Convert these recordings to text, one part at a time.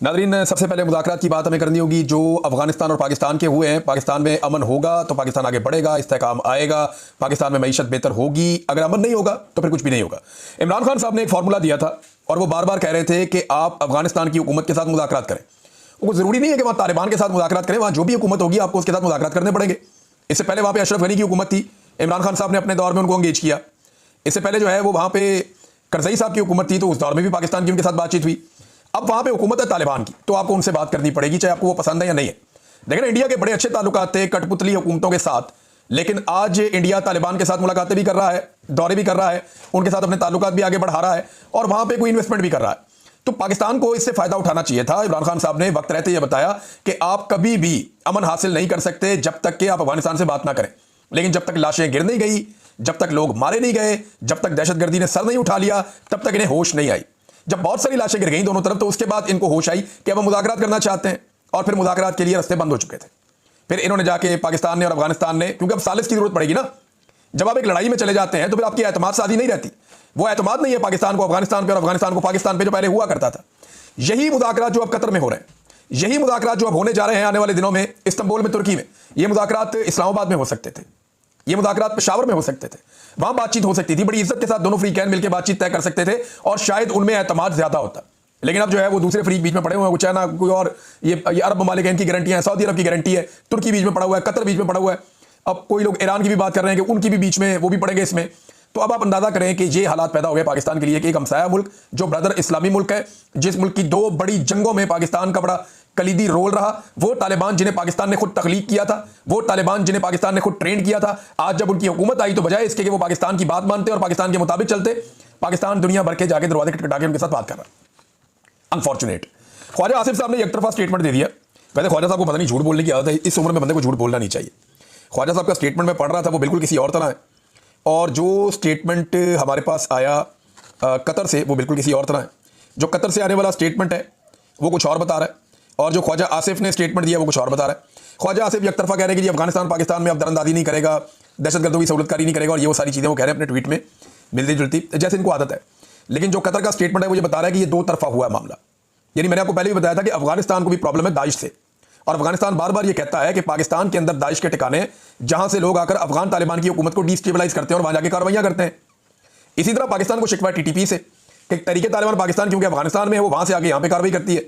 नाज़रीन, सबसे पहले मुज़ाकरात की बात हमें करनी होगी जो अफगानिस्तान और पाकिस्तान के हुए हैं। पाकिस्तान में अमन होगा तो पाकिस्तान आगे बढ़ेगा, इस्तेहकाम आएगा, पाकिस्तान में मईशत बेहतर होगी। अगर अमन नहीं होगा तो फिर कुछ भी नहीं होगा। इमरान खान साहब ने एक फार्मूला दिया था और वो बार बार कह रहे थे कि आप अफगानिस्तान की हुकूमत के साथ मुज़ाकरात करें। वो ज़रूरी नहीं है कि वहाँ तालिबान के साथ मुज़ाकरात करें, वहाँ जो भी हुकूमत होगी आपको उसके साथ मुज़ाकरात करने पड़ेंगे। इससे पहले वहाँ पे अशरफ गनी की हुकूमत थी, इमरान खान साहब ने अपने दौर में उनको एंगेज किया। इससे पहले जो है वो वहाँ पे करज़ई साहब की हुकूमत थी, तो उस दौर में भी पाकिस्तान की उनके साथ बातचीत हुई। अब वहां पे हुकूमत है तालिबान की, तो आपको उनसे बात करनी पड़ेगी, चाहे आपको वो पसंद है या नहीं है। लेकिन इंडिया के बड़े अच्छे ताल्लुकात थे कठपुतली हुकूमतों के साथ, लेकिन आज इंडिया तालिबान के साथ मुलाकातें भी कर रहा है, दौरे भी कर रहा है, उनके साथ अपने ताल्लुकात भी आगे बढ़ा रहा है और वहां पे कोई इन्वेस्टमेंट भी कर रहा है। तो पाकिस्तान को इससे फायदा उठाना चाहिए था। इमरान खान साहब ने वक्त रहते यह बताया कि आप कभी भी अमन हासिल नहीं कर सकते जब तक कि आप अफगानिस्तान से बात ना करें। लेकिन जब तक लाशें गिर नहीं गई, जब तक लोग मारे नहीं गए, जब तक दहशतगर्दी ने सर नहीं उठा लिया, तब तक इन्हें होश नहीं आई। जब बहुत सारी लाशें गिर गई दोनों तरफ, तो उसके बाद इनको होश आई कि अब हम मुज़ाकरात करना चाहते हैं, और फिर मुज़ाकरात के लिए रास्ते बंद हो चुके थे। फिर इन्होंने जाके पाकिस्तान ने और अफगानिस्तान ने, क्योंकि अब सालिस की जरूरत पड़ेगी ना, जब आप एक लड़ाई में चले जाते हैं तो फिर आपकी एतमाद साजी नहीं रहती। वो एतमाद नहीं है पाकिस्तान को अफगानिस्तान पे और अफगानिस्तान को पाकिस्तान पे जो पहले हुआ करता था। यही मुज़ाकरात जो अब कतर में हो रहे हैं, यही मुज़ाकरात जो अब होने जा रहे हैं आने वाले दिनों में इस्तांबुल में, तुर्की में, ये मुज़ाकरात इस्लामाबाद में हो सकते थे, ये मुज़ाकरात पेशावर में हो सकते थे, वहां बातचीत हो सकती थी, बड़ी इज्जत के साथ दोनों फ्रीकैन मिलकर बातचीत तय कर सकते थे और शायद उनमें एतमाद ज्यादा होता। लेकिन अब जो है वो दूसरे फ्रीक बीच में पड़े हुए हैं, चाइना कोई और, ये अरब ममालिक इनकी गारंटियां हैं, सऊदी अरब की गारंटी है, तुर्की बीच में पड़ा हुआ है, कतर बीच में पड़ा हुआ है। अब कोई लोग ईरान की भी बात कर रहे हैं कि उनकी भी बीच में वो भी पड़ेंगे इसमें। तो अब आप अंदाजा करें कि ये हालात पैदा हो गए पाकिस्तान के लिए कि एक हमसाया मुल्क जो ब्रदर इस्लामी मुल्क है, जिस मुल्क की दो बड़ी जंगों में पाकिस्तान का बड़ा कलीदी रोल रहा, वो तालिबान जिन्हें पाकिस्तान ने खुद तख्लीक किया था, वो तालिबान जिन्हें पाकिस्तान ने खुद ट्रेन किया था, आज जब उनकी हुकूमत आई तो बजाय इसके कि वो पाकिस्तान की बात मानते और पाकिस्तान के मुताबिक चलते, पाकिस्तान दुनिया भर के जाके दरवाजे खटखटा के उनके साथ बात कर रहा है। अनफॉर्चुनेट ख्वाजा आसिफ साहब ने एक तरफा स्टेटमेंट दे दिया। वैसे ख्वाजा साहब को पता नहीं झूठ बोलने की आदत है, इस उम्र में बंदे को झूठ बोलना नहीं चाहिए। ख्वाजा साहब का स्टेटमेंट मैं पढ़ रहा था, वो बिल्कुल किसी और तरह है, और जो स्टेटमेंट हमारे पास आया कतर से वो बिल्कुल किसी और तरह है। जो कतर से आने वाला स्टेटमेंट है वो कुछ और बता रहा है, और जो ख्वाजा आसिफ ने स्टेटमेंट दिया वो कुछ और बता रहा है। ख्वाजा आसिफ एक तरफा कह रहे हैं कि अफगानिस्तान पाकिस्तान में अब दरअंदाजी नहीं करेगा, दहशतगर्दों की सहूलतकारी नहीं करेगा, और ये वो सारी चीज़ें वो कह रहे हैं अपने ट्वीट में मिलती जुलती जैसे इनको आदत है। लेकिन जो कतर का स्टेटमेंट है वो ये बता रहा है कि ये दो तरफा हुआ है मामला। यानी मैंने आपको पहले भी बताया था कि अफगानिस्तान को भी प्रॉब्लम है दाइश से, और अफगानिस्तान बार बार ये कहता है कि पाकिस्तान के अंदर दाइश के ठिकाने जहां से लोग आकर अफगान तालिबान की हुकूमत को डिस्टेबलाइज करते हैं और वहां जाके कार्रवाइयां करते हैं। इसी तरह पाकिस्तान को शिकवा टीटीपी से कि तरीके तालिबान पाकिस्तान क्योंकि अफगानिस्तान में है वो वहां से आके यहां पे कार्रवाई करती है।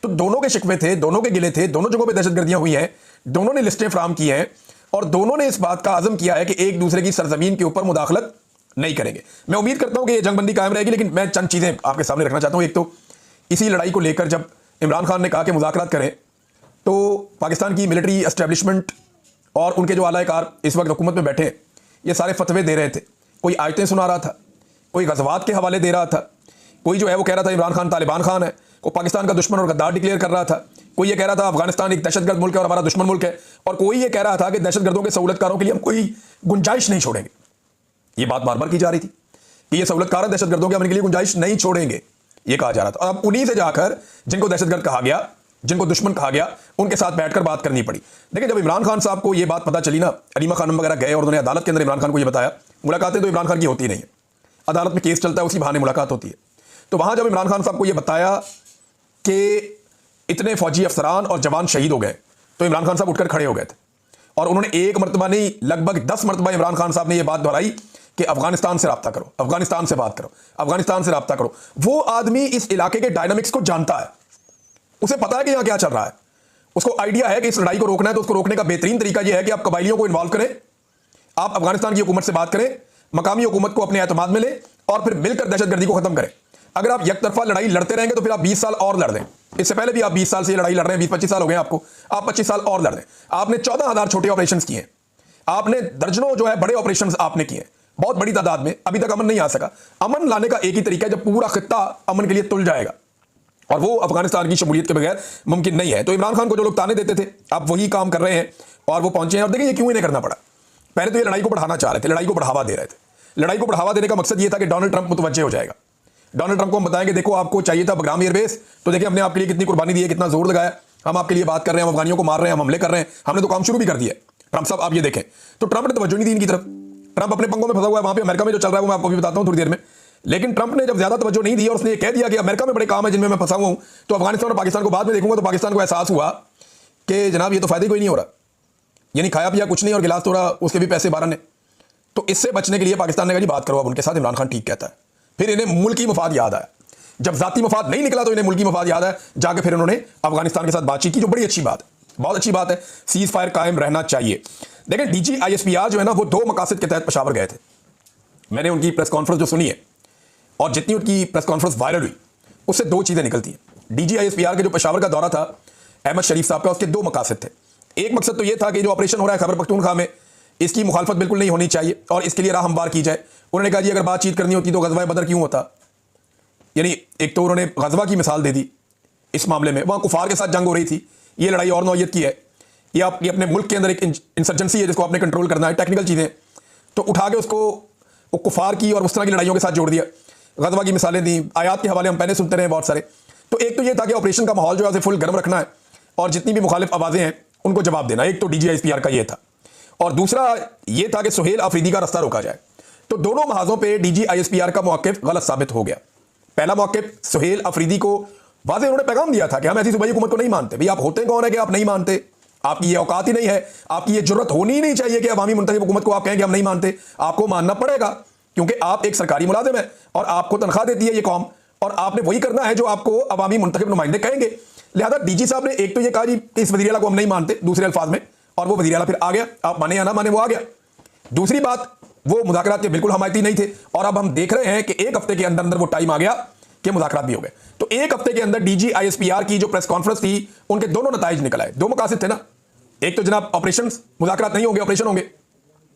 तो दोनों के शिकवे थे, दोनों के गिले थे, दोनों जगहों पे दहशतगर्दियां हुई हैं, दोनों ने लिस्टें फ्राहम की हैं और दोनों ने इस बात का आज़म किया है कि एक दूसरे की सरजमीन के ऊपर मुदाखलत नहीं करेंगे। मैं उम्मीद करता हूं कि यह जंगबंदी कायम रहेगी, लेकिन मैं चंद चीज़ें आपके सामने रखना चाहता हूं। एक तो इसी लड़ाई को लेकर जब इमरान खान ने कहा कि मुज़ाकरात करें, तो पाकिस्तान की मिलिट्री एस्टेब्लिशमेंट और उनके जो आलाकार इस वक्त हुकूमत में बैठे हैं ये सारे फतवे दे रहे थे। कोई आयतें सुना रहा था, कोई गज़वात के हवाले दे रहा था, कोई जो है वो कह रहा था इमरान खान तालिबान खान है, कोई पाकिस्तान का दुश्मन और गद्दार डिक्लेयर कर रहा था, कोई ये कह रहा था अफगानिस्तान एक दहशतगर्द मुल्क है और हमारा दुश्मन मुल्क है, और कोई ये कह रहा था कि दहशतगर्दों के सहूलतकारों के लिए हम कोई गुंजाइश नहीं छोड़ेंगे। ये बात बार बार की जा रही थी कि ये सहूलतकार दहशतगर्दों के हमने के लिए गुंजाइश नहीं छोड़ेंगे, ये कहा जा रहा था। और अब उन्हीं से जाकर जिनको दहशतगर्द कहा गया, जिनको दुश्मन कहा गया, उनके साथ बैठकर बात करनी पड़ी। देखिए, जब इमरान खान साहब को ये बात पता चली ना, अलीमा खानम वगैरह गए और उन्होंने अदालत के अंदर इमरान खान को ये बताया। मुलाकातें तो इमरान खान की होती नहीं है, अदालत में केस चलता है, उसी बहाने मुलाकात होती है। तो वहां जब इमरान खान साहब को ये बताया कि इतने फौजी अफसरान और जवान शहीद हो गए, तो इमरान खान साहब उठकर खड़े हो गए थे और उन्होंने एक मरतबा नहीं लगभग 10 मरतबा इमरान खान साहब ने यह बात दोहराई कि अफगानिस्तान से राब्ता करो, अफगानिस्तान से बात करो, अफगानिस्तान से राब्ता करो। वो आदमी इस इलाके के डायनामिक्स को जानता है, उसे पता है कि यहां क्या चल रहा है, उसको आइडिया है कि इस लड़ाई को रोकना है। तो उसको रोकने का बेहतरीन तरीका यह है कि आप कबाइलियों को इन्वॉल्व करें, आप अफगानिस्तान की हुकूमत से बात करें, मकामी हुकूमत को अपने एतमाद में लें और फिर मिलकर दहशतगर्दी को खत्म करें। अगर आप एक तरफा लड़ाई लड़ते रहेंगे तो फिर आप 20 साल और लड़ दें। इससे पहले भी आप 20 साल से लड़ाई लड़ रहे हैं, 20-25 साल हो गए आपको, आप 25 साल और लड़ दें। आपने 14,000 छोटे ऑपरेशंस किए, आपने दर्जनों जो है बड़े ऑपरेशंस आपने किए, बहुत बड़ी तादाद में। अभी तक अमन नहीं आ सका। अमन लाने का एक ही तरीका है, जब पूरा खित्ता अमन के लिए तुल जाएगा, और वो अफगानिस्तान की शमूलियत के बगैर मुमकिन नहीं है। तो इमरान खान को जो लोग ताने देते थे, आप वही काम कर रहे हैं और वो पहुंचे हैं। और देखिए ये क्यों इन्हें करना पड़ा। पहले तो ये लड़ाई को बढ़ाना चाह रहे थे, लड़ाई को बढ़ावा दे रहे थे। लड़ाई को बढ़ावा देने का मकसद ये था कि डोनाल्ड ट्रंप मुतवज्जे हो जाएगा। डोनाल्ड ट्रंप को हम बताएंगे, देखो आपको चाहिए था बगराम एयरबेस, तो देखिए हमने आपके लिए कितनी कुर्बानी दी है, कितना जोर लगाया, हम आपके लिए बात कर रहे हैं, हम अफगानियों को मार रहे हैं, हम हमले कर रहे हैं, हमने तो काम शुरू भी कर दिया है। ट्रंप साहब आप ये देखें, तो ट्रंप ने तवज्जो नहीं दी इनकी तरफ। ट्रंप अपने पंगों में फंसा हुआ है वहां पे। अमेरिका में जो चल रहा है वो मैं आपको भी बताता हूं थोड़ी देर में। लेकिन ट्रंप ने जब ज्यादा तवज्जो नहीं दी और उसने ये कह दिया कि अमेरिका में बड़े काम है जिनमें मैं फंसा हुआ हूं, तो अफगानिस्तान और पाकिस्तान को बाद में देखूंगा, तो पाकिस्तान को एहसास हुआ कि जनाब ये तो फायदे कोई नहीं हो रहा, यानी खाया पिया कुछ नहीं और गिलास तोड़ा उसके भी पैसे 12 ने। तो इससे बचने के लिए पाकिस्तान ने कहा जी बात करो अब उनके साथ, इमरान खान ठीक कहता है। फिर इन्हें मुल्की मफाद याद आया, जब जाती मफाद नहीं निकला तो इन्हें मुल्की मफाद याद आया, जाके फिर उन्होंने अफगानिस्तान के साथ बातचीत की, जो बड़ी अच्छी बात है, बहुत अच्छी बात है, सीज फायर कायम रहना चाहिए। लेकिन DGISPR जो है ना, वो 2 मकासद के तहत पेशावर गए थे। मैंने उनकी प्रेस कॉन्फ्रेंस जो सुनी है और जितनी उनकी प्रेस कॉन्फ्रेंस वायरल हुई, उससे 2 चीजें निकलती हैं। DGISPR के जो पेशावर का दौरा था अहमद शरीफ साहब का, उसके 2 मकासद थे। एक मकसद तो यह था कि जो ऑपरेशन हो रहा है खैबर पख्तूनख्वा में, इसकी मुखालफत बिल्कुल नहीं होनी चाहिए और इसके लिए राह हमवार की जाए। उन्होंने कहा जी अगर बातचीत करनी होती तो गज़वा बदर क्यों होता, यानी एक तो उन्होंने गज़वा की मिसाल दे दी इस मामले में, वहां कुफार के साथ जंग हो रही थी, ये लड़ाई और नौयत की है, ये आपकी अपने मुल्क के अंदर एक इंसर्जेंसी है जिसको आपने कंट्रोल करना है, टेक्निकल चीज़ें, तो उठा के उसको वो कुफार की और उस तरह की लड़ाइयों के साथ जोड़ दिया। गज़वा की मिसालें दी, आयात के हवाले हम पहले सुनते रहे बहुत सारे। तो एक तो ये था कि ऑपरेशन का माहौल जो है उसे फुल गर्म रखना है और जितनी भी मुखालिफ आवाज़ें हैं उनको जवाब देना, एक तो DGISPR का ये था। और दूसरा ये था कि सुहेल अफरीदी का रास्ता रोका जाए। तो दोनों महाजों पे DGISPR का मौक़िफ़ गलत साबित हो गया। पहला मौक़िफ़, सुहेल अफरीदी को वाज़े उन्होंने पैगाम दिया था कि हम ऐसी सूबाई हुकूमत को नहीं मानते। भाई आप होते कौन है कि आप नहीं मानते, आपकी ये औकात ही नहीं है, आपकी ये जुर्रत होनी ही नहीं चाहिए कि अवामी मुंतखब हुकूमत को आप कहें कि हम नहीं मानते। आपको मानना पड़ेगा क्योंकि आप एक सरकारी मुलाजिम है और आपको तनख्वाह देती है ये कौम, और आपने वही करना है जो आपको अवामी मुंतखब नुमाइंदे कहेंगे। लिहाजा DG साहब ने एक तो ये कहा जी कि इस वज़ीर आला को हम नहीं मानते दूसरे अल्फाज में, और वो वज़ीर आला फिर आ गया, आप माने या ना माने वो आ गया। दूसरी बात, वो मुज़ाकरात के बिल्कुल हमायती नहीं थे और अब हम देख रहे हैं कि 1 हफ्ते के अंदर अंदर वो टाइम आ गया कि मुज़ाकरात भी हो गए। तो 1 हफ्ते के अंदर DGISPR की जो प्रेस कॉन्फ्रेंस थी उनके दोनों नताइज निकल आए। 2 मकासद थे ना, एक तो जनाब ऑपरेशन, मुज़ाकरात नहीं होंगे ऑपरेशन होंगे,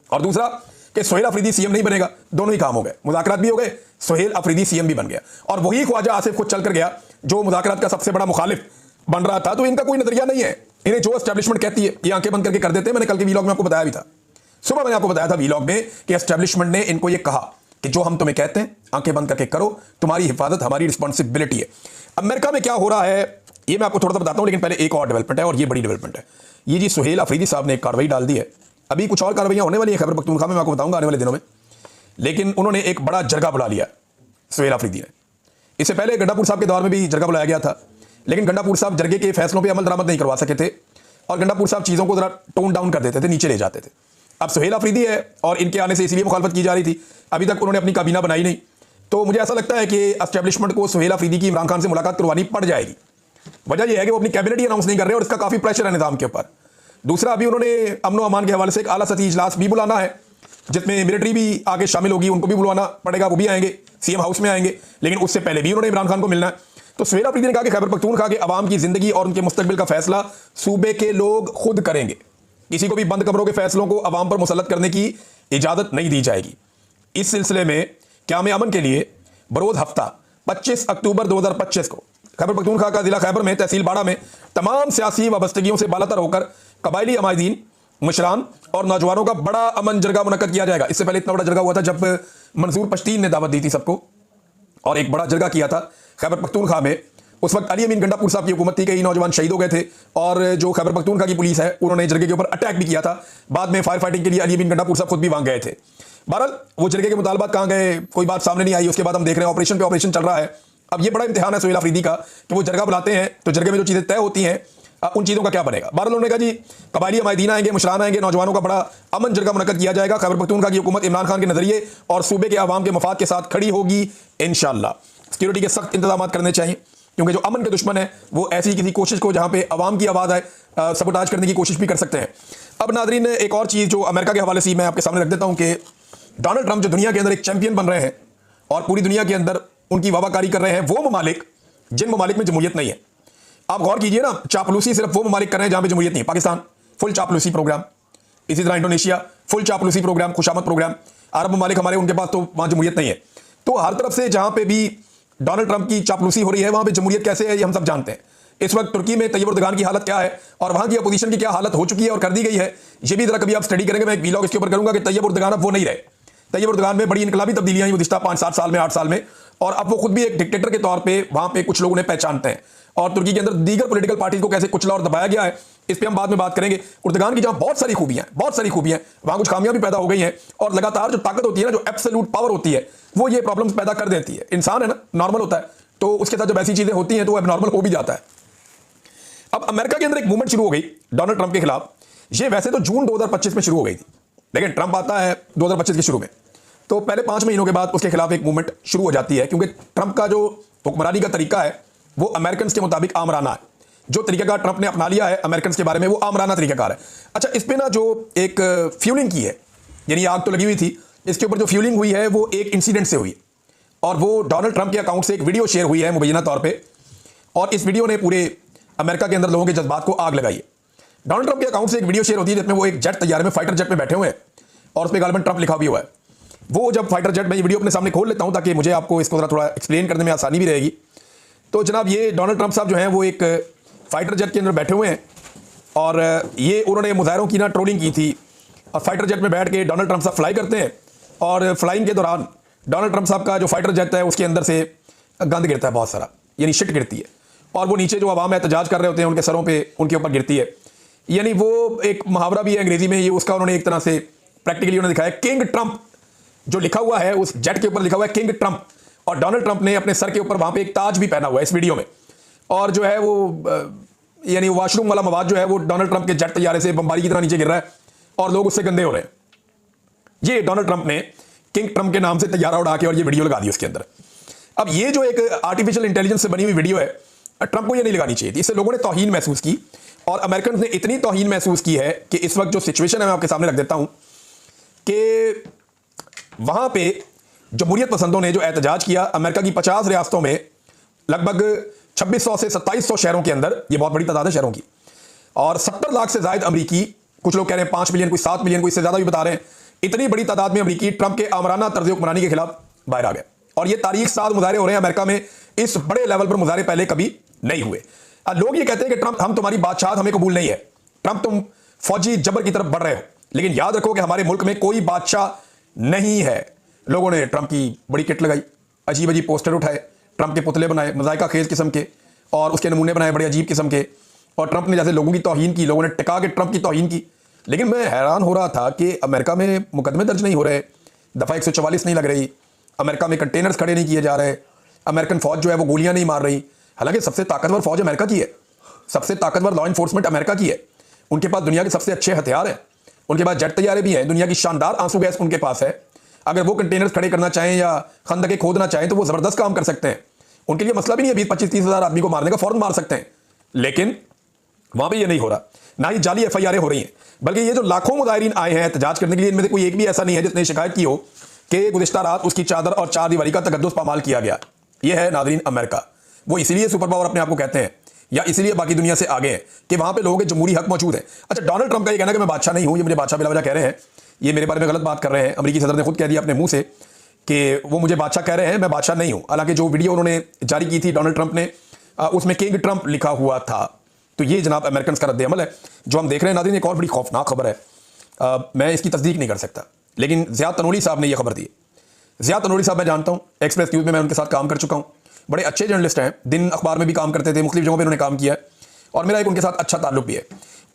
और दूसरा कि सुहेल अफरीदी CM नहीं बनेगा। दोनों ही काम हो गए, मुज़ाकरात भी हो गए, सुहेल अफरीदी CM भी बन गया। और वही ख्वाजा आसिफ खुद चल कर गया जो मुज़ाकरात का सबसे बड़ा मुखालिफ बन रहा था। तो इनका कोई नजरिया नहीं है, इन्हें जो एस्टेब्लिशमेंट कहती है ये आंखें बंद करके कर देते हैं। मैंने कल के वीलॉग में आपको बताया भी था, सुबह मैंने आपको बताया था वीलॉग में कि एस्टेब्लिशमेंट ने इनको ये कहा कि जो हम तुम्हें कहते हैं आंखें बंद करके करो, तुम्हारी हिफाजत हमारी रिस्पॉन्सिबिलिटी है। अमेरिका में क्या हो रहा है ये मैं आपको थोड़ा सा बताता हूं, लेकिन पहले एक और डेवलपमेंट है और ये बड़ी डेवलपमेंट है। ये जी सुहेल अफरीदी साहब ने एक कार्रवाई डाल दी है, अभी कुछ और कार्रवाइयां होने वाली है खैबर पख्तूनख्वा में, मैं आपको बताऊंगा आने वाले दिनों में। लेकिन उन्होंने एक बड़ा जरगा बुला लिया सुहेल अफरीदी ने। इससे पहले गंडापुर साहब के दौर में भी जरगा बुलाया गया था, लेकिन गंडापुर साहब जरगे के फैसलों पर अमल दरामद नहीं करवा सके थे और गंडापुर साहब चीज़ों को जरा टोन डाउन कर देते थे, नीचे ले जाते थे। अब सुहेल अफरीदी है और इनके आने से इसलिए मुखालफत की जा रही थी, अभी तक उन्होंने अपनी काबीना बनाई नहीं। तो मुझे ऐसा लगता है कि एस्टेब्लिशमेंट को सुहेल अफरीदी की इमरान खान से मुलाकात करवानी पड़ जाएगी। वजह यह है कि वो अपनी कैबिनेट ही अनाउंस नहीं कर रहे और इसका काफ़ी प्रेशर है निज़ाम के ऊपर। दूसरा, अभी उन्होंने अमन व अमान के हवाले से एक आला सतही इजलास भी बुलाना है जिसमें मिलिट्री भी आगे शामिल होगी, उनको भी बुलवाना पड़ेगा, वो भी आएंगे, CM हाउस में आएंगे, लेकिन उससे पहले भी उन्होंने इमरान खान को मिलना है। तो सुहेल अफरीदी ने कहा कि खैबर पख्तूनख्वा के अवाम की जिंदगी और उनके मुस्तकबिल का फैसला सूबे के लोग खुद करेंगे, किसी को भी बंद कमरों के फैसलों को अवाम पर मुसल्लत करने की इजाजत नहीं दी जाएगी। इस सिलसिले में क़याम अमन के लिए बरोज़ हफ्ता 25 अक्टूबर 2025 को खैबर पख्तूनख्वा का जिला खैबर में तहसील बाड़ा में तमाम सियासी वाबस्तगियों से बालातर होकर कबायली अमायदीन, मुशरान और नौजवानों का बड़ा अमन जरगा मुनक्कद किया जाएगा। इससे पहले इतना बड़ा जरगा हुआ था जब मंसूर पश्तीन ने दावत दी थी सबको और एक बड़ा जरगा किया था खैबर पख्तूनख्वा में। उस वक्त अली अमीन गंडापुर साहब की हुकूमत थी, कई नौजवान शहीद हो गए थे और जो खैबर पख्तूनख्वा की पुलिस है उन्होंने जरगे के ऊपर अटैक भी किया था। बाद में फायर फाइटिंग के लिए अली अमीन गंडापुर साहब खुद भी वहां गए थे। बहरहाल वो जरगे के मुतालबात कहाँ गए, कोई बात सामने नहीं आई। उसके बाद हम देख रहे हैं ऑपरेशन पे ऑपरेशन चल रहा है। अब ये बड़ा इम्तिहान है सुहेल अफरीदी का कि वो जरगा बुलाते हैं तो जरगे में जो चीज़ें तय होती हैं उन चीज़ों का क्या बनेगा। बहरहाल उन्होंने कहा जी कबायली अमायदीन आएंगे, मुशरान आएंगे, नौजवानों का बड़ा अमन जरगा मुनक्कद किया जाएगा। खैबर पख्तूनख्वा की हुकूमत इमरान खान के नजरिए और सूबे के अवाम के मफाद के साथ खड़ी होगी इंशाअल्लाह। सिक्योरिटी के सख्त इंतजाम करने चाहिए क्योंकि जो अमन के दुश्मन है वो ऐसी किसी कोशिश को जहाँ पे अवाम की आवाज़ आए सबोटाज करने की कोशिश भी कर सकते हैं। अब नाजरीन, एक और चीज़ जो अमेरिका के हवाले से मैं आपके सामने रख देता हूँ कि डोनाल्ड ट्रंप जो दुनिया के अंदर एक चैंपियन बन रहे हैं और पूरी दुनिया के अंदर उनकी वाहवाकारी कर रहे हैं, वो ममालिक जिन ममालिक में जमहूरियत नहीं है। आप गौर कीजिए ना, चापलूसी सिर्फ वो ममालिक कर रहे हैं जहाँ पे जमहूरियत नहीं है। पाकिस्तान फुल चापलूसी प्रोग्राम, इसी तरह इंडोनेशिया फुल चापलूसी प्रोग्राम, खुशामद प्रोग्राम। अरब ममालिक हमारे, उनके पास तो वहाँ जमहूरियत नहीं है। तो हर तरफ से जहाँ पे भी डोनाल्ड ट्रंप की चापलूसी हो रही है वहाँ पे जमहूरियत कैसे है ये हम सब जानते हैं। इस वक्त तुर्की में तैयब उर्दगान की हालत क्या है और वहाँ की अपोजिशन की क्या हालत हो चुकी है और कर दी गई है, ये भी जरा कभी आप स्टडी करेंगे। मैं एक वीलॉग इसके ऊपर करूँगा कि तैयब उर्दगान अब वो नहीं रहे। तैयब उर्दगान में बड़ी इनकलाबी तब्दीलियाँ हुई गुज़िश्ता 5-7 साल में, 8 साल में, और अब वो खुद भी एक डिक्टेटर के तौर पे वहाँ पे कुछ लोग उन्हें पहचानते हैं और तुर्की के अंदर दीगर पॉलिटिकल पार्टी को कैसे कुचला और दबाया गया है, इस पर हम बाद में बात करेंगे। उर्दगान की जहां बहुत सारी खूबियां वहां कुछ खामियां भी पैदा हो गई हैं, और लगातार जो ताकत होती है ना, जो एब्सोल्यूट पावर होती है, वो ये प्रॉब्लम्स पैदा कर देती है। इंसान है ना, नॉर्मल होता है, तो उसके साथ जब ऐसी चीजें होती हैं तो वो एबनॉर्मल हो भी जाता है। अब अमेरिका के अंदर एक मूवमेंट शुरू हो गई डोनाल्ड ट्रंप के खिलाफ। ये वैसे तो जून 2025 में शुरू हो गई थी, लेकिन ट्रंप आता है 2025 के शुरू में, तो पहले 5 महीनों के बाद उसके खिलाफ एक मूवमेंट शुरू हो जाती है, क्योंकि ट्रंप का जो हुक्मरानी का तरीका है वो अमेरिकन के मुताबिक आमराना है। जो तरीकाकार ट्रंप ने अपना लिया है अमेरिकन के बारे में, वो आमराना तरीकाकार है। अच्छा, इस पे ना जो एक फ्यूलिंग की है, यानी आग तो लगी हुई थी, इसके ऊपर जो फ्यूलिंग हुई है वो एक इंसिडेंट से हुई है, और वो डोनाल्ड ट्रंप के अकाउंट से एक वीडियो शेयर हुई है मुबैना तौर पर, और इस वीडियो ने पूरे अमेरिका के अंदर लोगों के जज्बात को आग लगाई है। डोनाल्ड ट्रंप के अकाउंट से एक वीडियो शेयर होती है जिसमें वो एक जेट तैयारे में, फाइटर जेट में बैठे हुए हैं, और उसमें गालिबन ट्रंप लिखा भी हुआ है। वो जब फाइटर जेट में ये वीडियो अपने सामने खोल लेता हूं ताकि मुझे आपको इसको जरा थोड़ा एक्सप्लेन करने में आसानी भी रहेगी। तो जनाब, ये डोनाल्ड ट्रंप साहब जो हैं वो एक फाइटर जेट के अंदर बैठे हुए हैं, और ये उन्होंने मुजाहिरों की ना ट्रोलिंग की थी, और फाइटर जेट में बैठ के डोनाल्ड ट्रंप साहब फ्लाई करते हैं, और फ्लाइंग के दौरान डोनाल्ड ट्रंप साहब का जो फाइटर जेट है उसके अंदर से गंद गिरता है बहुत सारा, यानी शिट गिरती है, और वो नीचे जो आवाम एहतजाज कर रहे होते हैं उनके सरों पे, उनके ऊपर गिरती है। यानी वो एक मुहावरा भी है अंग्रेजी में, ये उसका उन्होंने एक तरह से प्रैक्टिकली उन्होंने दिखाया। किंग ट्रंप जो लिखा हुआ है उस जेट के ऊपर लिखा हुआ है किंग ट्रंप, और डोनाल्ड ट्रंप ने अपने सर के ऊपर वहां पे एक ताज भी पहना हुआ है इस वीडियो में, और जो है वो यानी वॉशरूम वाला मवाद जो है वो डोनाल्ड ट्रंप के जेट तैयारे से बमबारी की तरह नीचे गिर रहा है, और लोग उससे गंदे हो रहे हैं। ये डोनाल्ड ट्रंप ने किंग ट्रंप के नाम से तैयारा उड़ा के और ये वीडियो लगा दी उसके अंदर। अब ये जो एक आर्टिफिशियल इंटेलिजेंस से बनी हुई वीडियो है, ट्रंप को ये नहीं लगानी चाहिए थी, इससे लोगों ने तौहीन महसूस की, और अमेरिकन ने इतनी तौहीन महसूस की है कि इस वक्त जो सिचुएशन है मैं आपके सामने रख देता हूं कि वहां पे जमहूरियत पसंदों ने जो एहतजाज किया अमेरिका की 50 रियासतों में, लगभग 2600 से 2700 शहरों के अंदर, ये बहुत बड़ी तादाद है शहरों की, और 70 लाख से ज्यादा अमरीकी, कुछ लोग कह रहे हैं 5 मिलियन, कोई 7 मिलियन, कोई इससे ज्यादा भी बता रहे हैं, इतनी बड़ी तादाद में अमरीकी ट्रंप के आमराना तर्ज हुक्मरानी के खिलाफ बाहर आ गए, और ये तारीख साथ मुजाहरे हो रहे हैं अमेरिका में। इस बड़े लेवल पर मुजाहरे पहले कभी नहीं हुए। लोग ये कहते हैं कि ट्रंप, हम तुम्हारी बादशाहत हमें कबूल नहीं है, ट्रंप तुम फौजी जबर की तरफ बढ़ रहे हो, लेकिन याद रखो कि हमारे मुल्क में कोई बादशाह नहीं है। लोगों ने ट्रंप की बड़ी किट लगाई, अजीब अजीब पोस्टर उठाए, ट्रंप के पुतले बनाए मजाइका खेज किस्म के, और उसके नमूने बनाए बड़े अजीब किस्म के, और ट्रंप ने जैसे लोगों की तौहीन की, लोगों ने टिका के ट्रंप की तौहीन की। लेकिन मैं हैरान हो रहा था कि अमेरिका में मुकदमे दर्ज नहीं हो रहे, दफ़ा 144 नहीं लग रही, अमेरिका में कंटेनर्स खड़े नहीं किए जा रहे, अमेरिकन फौज जो है वो गोलियां नहीं मार रही। हालांकि सबसे ताकतवर फौज अमेरिका की है, सबसे ताकतवर लॉ इन्फोर्समेंट अमेरिका की है, उनके पास दुनिया के सबसे अच्छे हथियार हैं, उनके पास जेट तैयारे भी हैं, दुनिया की शानदार आंसू गैस उनके पास है। अगर वो कंटेनर्स खड़े करना चाहें या खंदकें खोदना चाहें तो वो जबरदस्त काम कर सकते हैं, उनके लिए मसला भी नहीं है 20-25-30 हज़ार आदमी को मारने का, फौरन मार सकते हैं। लेकिन वहां पर ये नहीं हो रहा, ना ही जाली FIR हो रही हैं, बल्कि ये जो लाखों मुजाहिरीन आए हैं एहतजाज करने के लिए, इनमें से कोई एक भी ऐसा नहीं है जिसने शिकायत की हो कि गुज़िश्ता रात उसकी चादर और चार दीवारी का तकद्दुस पामाल किया गया। ये है नाज़रीन अमेरिका। वो इसीलिए सुपर पावर अपने आप को कहते हैं, या इसलिए बाकी दुनिया से आगे हैं कि वहां पे लोगों के जमहूरी हक मौजूद है। अच्छा, डोनाल्ड ट्रंप का ये कहना कि मैं बादशाह नहीं हूं, ये मुझे बादशाह बिला वजह कह रहे हैं, ये मेरे बारे में गलत बात कर रहे हैं। अमेरिकी सदर ने खुद कह दिया अपने मुंह से कि वो मुझे बादशाह कह रहे हैं, मैं बादशाह नहीं हूं। हालांकि जो वीडियो उन्होंने जारी की थी डोनाल्ड ट्रंप ने, उसमें किंग ट्रंप लिखा हुआ था। तो ये जनाब अमेरिकन का रद्द-ए-अमल है जो हम देख रहे हैं। नाज़रीन, एक और बड़ी खौफनाक खबर है, मैं इसकी तस्दीक नहीं कर सकता, लेकिन ज़ियाद तनोली साहब ने यह खबर दी। ज़ियाद तनोली साहब मैं जानता हूं, एक्सप्रेस न्यूज़ में मैं उनके साथ काम कर चुका हूं, बड़े अच्छे जर्नलिस्ट हैं, दिन अखबार में भी काम करते थे, मुख्तलिफ जगहों पर उन्होंने काम किया है, और मेरा एक उनके साथ अच्छा ताल्लुक भी है।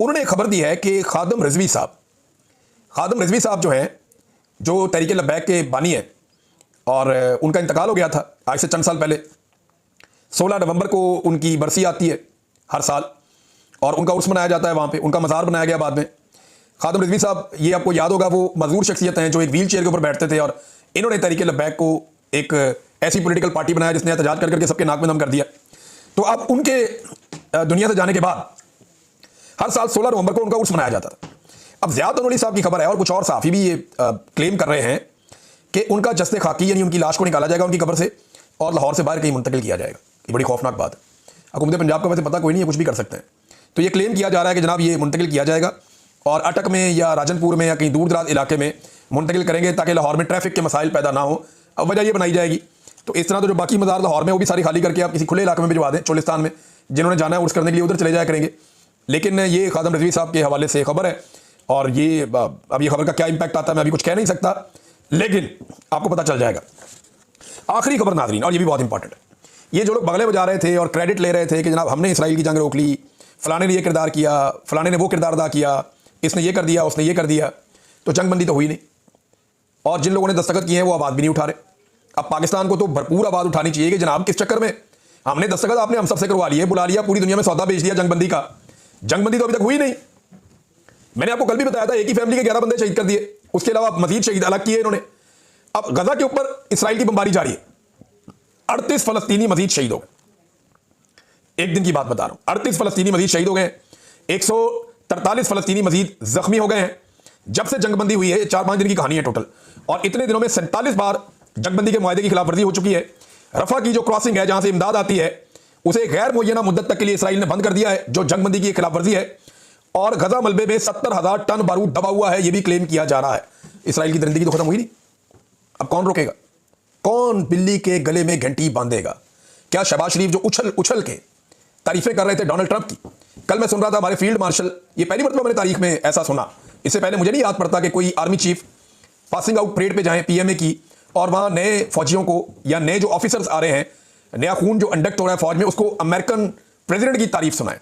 उन्होंने एक खबर दी है कि खादम रिजवी साहब जो हैं, जो तहरीक लब्बैक के बानी हैं, और उनका इंतकाल हो गया था आज से चंद साल पहले। 16 नवंबर को उनकी बरसी आती है हर साल, और उनका उर्स मनाया जाता है, वहाँ पे उनका मज़ार बनाया गया बाद में। खादम रिजवी साहब, ये आपको याद होगा, वो मजदूर शख्सियत हैं जो एक व्हील चेयर के ऊपर बैठते थे, और इन्होंने तहरीक लब्बैक को एक ऐसी पॉलिटिकल पार्टी बनाया जिसने एहतजाज कर करके सबके नाक में दम कर दिया। तो अब उनके दुनिया से जाने के बाद हर साल 16 नवंबर को उनका उर्स मनाया जाता था। अब ज़ियाद तनोली साहब की खबर है, और कुछ और सहाफ़ी भी ये क्लेम कर रहे हैं कि उनका जस्ते खाकी, यानी उनकी लाश को निकाला जाएगा उनकी कब्र से, और लाहौर से बाहर कहीं मुंतकिल किया जाएगा। ये बड़ी खौफनाक बात है। हुकूमत पंजाब का वैसे पता कोई नहीं है, कुछ भी कर सकते हैं। तो ये क्लेम किया जा रहा है कि जनाब ये मुंतकिल किया जाएगा, और अटक में या राजनपुर में या कहीं दूर दराज इलाके में मुंतकिल करेंगे ताकि लाहौर में ट्रैफिक के मसाइल पैदा ना हो। अब वजह ये बनाई जाएगी। तो इस तरह तो जो बाकी मज़ार लाहौर में वो भी सारी खाली करके आप किसी खुले इलाके में भिजवा दें, चोलिस्तान में, जिन्होंने जाना है उर्स करने के लिए उधर चले जाया करेंगे। लेकिन ये खादम रिजवी साहब के हवाले से खबर है, और ये अब ये खबर का क्या इंपैक्ट आता है मैं अभी कुछ कह नहीं सकता, लेकिन आपको पता चल जाएगा। आखिरी खबर नाज़रीन, और ये भी बहुत इंपॉर्टेंट है, ये जो लोग बगले बजा रहे थे और क्रेडिट ले रहे थे कि जनाब हमने इसराइल की जंग रोक ली, फलाने ने ये किरदार किया, फलाने ने वो किरदार अदा किया, इसने ये कर दिया, उसने ये कर दिया, तो जंगबंदी तो हुई नहीं। और जिन लोगों ने दस्तखत किए हैं वो आवाज़ भी नहीं उठा रहे। अब पाकिस्तान को तो भरपूर आवाज़ उठानी चाहिए कि जनाब किस चक्कर में हमने दस्तखत आपने हम सबसे करवा लिए, बुला लिया, पूरी दुनिया में सौदा बेच दिया जंगबंदी का, जंगबंदी तो अभी तक हुई नहीं। मैंने आपको कल भी बताया था, एक ही फैमिली के 11 बंदे शहीद कर दिए, उसके अलावा मजीद शहीद अलग किए इन्होंने। अब गजा के ऊपर इसराइल की बमबारी जारी है, 38 फलस्तीनी मजीद शहीद हो गए। एक दिन की बात बता रहा हूं, 38 फलस्तीनी मजीद शहीद हो गए, 143 फलस्तीनी मजीद जख्मी हो गए हैं। जब से जंगबंदी हुई है, 4-5 दिन की कहानी है टोटल, और इतने दिनों में 47 बार जंगबंदी के मुआहदे की खिलाफवर्जी हो चुकी है। रफा की जो क्रॉसिंग है जहां से इमदाद आती है, उसे गैर मुय्यना मुद्दत तक के लिए इसराइल ने बंद कर दिया है, जो जंगबंदी की खिलाफवर्जी है। और गजा मलबे में 70,000 टन बारूद दबा हुआ है, यह भी क्लेम किया जा रहा है। इसराइल की दरिंदगी तो खत्म हुई नहीं, अब कौन रोकेगा? कौन बिल्ली के गले में घंटी बांधेगा? क्या शहबाज शरीफ जो उछल उछल के तारीफें कर रहे थे डोनाल्ड ट्रंप की, कल मैं सुन रहा था हमारे फील्ड मार्शल, ये पहली मरतबा मैंने तारीख में ऐसा सुना, इससे पहले मुझे नहीं याद पड़ता कि कोई army chief passing out parade पे जाएं पीएमए की, और वहां नए फौजियों को या नए जो ऑफिसर्स आ रहे हैं, नया खून जो इंडक्ट हो रहा है फौज में, उसको अमेरिकन प्रेसिडेंट की तारीफ सुनाएं।